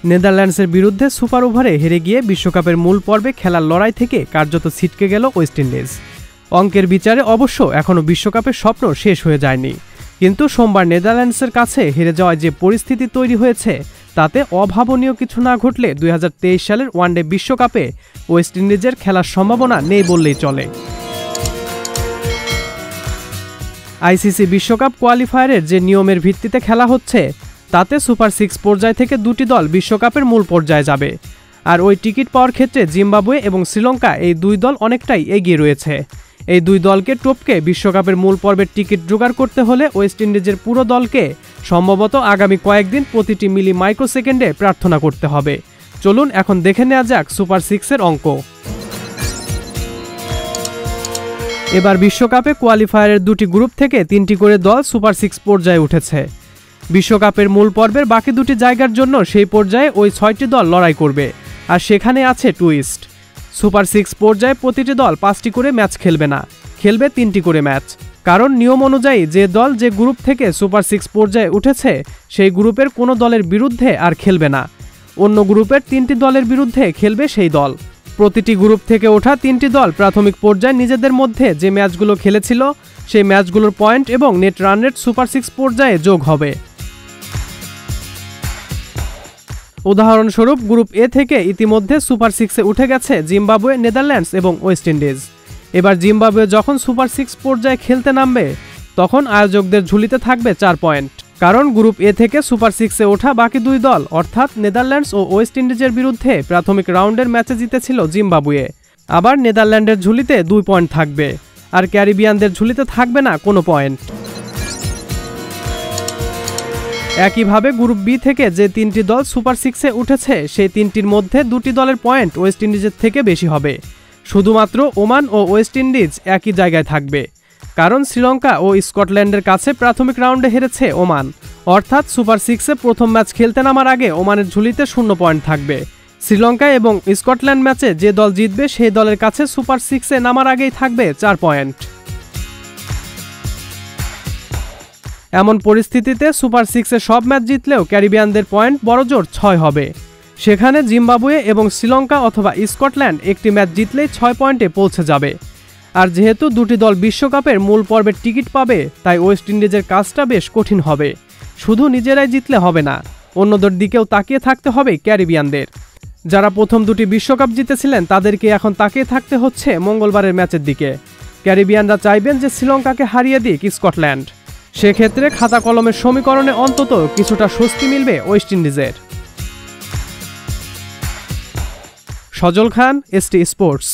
নেদারল্যান্ডসের বিরুদ্ধে সুপার ওভারে হেরে গিয়ে বিশ্বকাপের মূল পর্বে খেলার লড়াই থেকে কার্যত ছিটকে গেল ওয়েস্ট ইন্ডিজ। অঙ্কের বিচারে অবশ্য এখনও বিশ্বকাপের স্বপ্ন শেষ হয়ে যায়নি, কিন্তু সোমবার নেদারল্যান্ডসের কাছে হেরে যাওয়ায় যে পরিস্থিতি তৈরি হয়েছে তাতে অভাবনীয় কিছু না ঘটলে 2023 সালের ওয়ানডে বিশ্বকাপে ওয়েস্ট ইন্ডিজের খেলার সম্ভাবনা নেই বললেই চলে। আইসিসি বিশ্বকাপ কোয়ালিফায়ারের যে নিয়মের ভিত্তিতে খেলা হচ্ছে তাতে সুপার 6 পর্যায় থেকে দুটি দল বিশ্বকাপের মূল পর্যায়ে যাবে, আর ওই টিকিট পাওয়ার ক্ষেত্রে জিম্বাবুয়ে এবং শ্রীলঙ্কা এই দুই দল অনেকটাই এগিয়ে রয়েছে। এই দুই দলকে টপকে বিশ্বকাপের মূল পর্বের টিকিট জোগাড় করতে হলে ওয়েস্ট ইন্ডিজের পুরো দলকে সম্ভবত আগামী কয়েকদিন প্রতিটি মিলি মাইক্রোসেকেন্ডে প্রার্থনা করতে হবে। চলুন এখন দেখে নেওয়া যাক সুপার 6-এর অঙ্ক। এবার বিশ্বকাপে কোয়ালিফায়ারের দুটি গ্রুপ থেকে 3টি করে দল সুপার 6 পর্যায়ে উঠেছে। বিশ্বকাপের মূল পর্বের বাকি দুটি জায়গার জন্য সেই পর্যায়ে ওই 6টি দল লড়াই করবে, আর সেখানে আছে টুইস্ট। সুপার 6 পর্যায়ে প্রতিটি দল 5টি করে ম্যাচ খেলবে না, খেলবে 3টি করে ম্যাচ। কারণ নিয়ম অনুযায়ী যে দল যে গ্রুপ থেকে সুপার 6 পর্যায়ে উঠেছে সেই গ্রুপের কোনো দলের বিরুদ্ধে আর খেলবে না, অন্য গ্রুপের 3টি দলের বিরুদ্ধে খেলবে সেই দল। প্রতিটি গ্রুপ থেকে ওঠা 3টি দল প্রাথমিক পর্যায়ে নিজেদের মধ্যে যে ম্যাচগুলো খেলেছিল সেই ম্যাচগুলোর পয়েন্ট এবং নেট রান রেট সুপার 6 পর্যায়ে যোগ হবে। উদাহরণস্বরূপ গ্রুপ এ থেকে ইতিমধ্যে সুপার 6-এ উঠে গেছে জিম্বাবুয়ে, নেদারল্যান্ডস এবং ওয়েস্ট ইন্ডিজ। এবার জিম্বাবুয়ে যখন সুপার 6 পর্যায়ে খেলতে নামবে তখন আয়োজকদের ঝুলিতে থাকবে 4 পয়েন্ট, কারণ গ্রুপ এ থেকে সুপার 6-এ ওঠা বাকি দুই দল অর্থাৎ নেদারল্যান্ডস ও ওয়েস্ট ইন্ডিজের বিরুদ্ধে প্রাথমিক রাউন্ডের ম্যাচে জিতেছিল জিম্বাবুয়ে। আবার নেদারল্যান্ডের ঝুলিতে 2 পয়েন্ট থাকবে, আর ক্যারিবিয়ানদের ঝুলিতে থাকবে না কোনো পয়েন্ট। একইভাবে গ্রুপ বি থেকে যে 3টি দল সুপার 6-এ উঠেছে সেই 3টির মধ্যে 2টি দলের পয়েন্ট ওয়েস্ট ইন্ডিজের থেকে বেশি হবে। শুধুমাত্র ওমান ও ওয়েস্ট ইন্ডিজ একই জায়গায় থাকবে, কারণ শ্রীলঙ্কা ও স্কটল্যান্ডের কাছে প্রাথমিক রাউন্ডে হেরেছে ওমান, অর্থাৎ সুপার 6-এ প্রথম ম্যাচ খেলতে নামার আগে ওমানের ঝুলিতে 0 পয়েন্ট থাকবে। শ্রীলঙ্কা এবং স্কটল্যান্ড ম্যাচে যে দল জিতবে সেই দলের কাছে সুপার 6-এ নামার আগেই থাকবে 4 পয়েন্ট। এমন পরিস্থিতিতে সুপার 6-এ সব ম্যাচ জিতলেও ক্যারিবিয়ানদের পয়েন্ট বড়জোর 6 হবে। সেখানে জিম্বাবুয়ে এবং শ্রীলঙ্কা অথবা স্কটল্যান্ড একটি ম্যাচ জিতলেই 6 পয়েন্টে পৌঁছে যাবে। আর যেহেতু দুটি দল বিশ্বকাপের মূল পর্বের টিকিট পাবে তাই ওয়েস্ট ইন্ডিজের কাজটা বেশ কঠিন হবে। শুধু নিজেরাই জিতলে হবে না, অন্যদের দিকেও তাকিয়ে থাকতে হবে ক্যারিবিয়ানদের। যারা প্রথম দুটি বিশ্বকাপ জিতেছিলেন তাদেরকে এখন তাকিয়ে থাকতে হচ্ছে মঙ্গলবারের ম্যাচের দিকে। ক্যারিবিয়ানরা চাইবেন যে শ্রীলঙ্কাকে হারিয়ে দিক স্কটল্যান্ড, সেক্ষেত্রে খাতা কলমের সমীকরণে অন্তত কিছুটা স্বস্তি মিলবে ওয়েস্ট ইন্ডিজের। সজল খান, ST স্পোর্টস।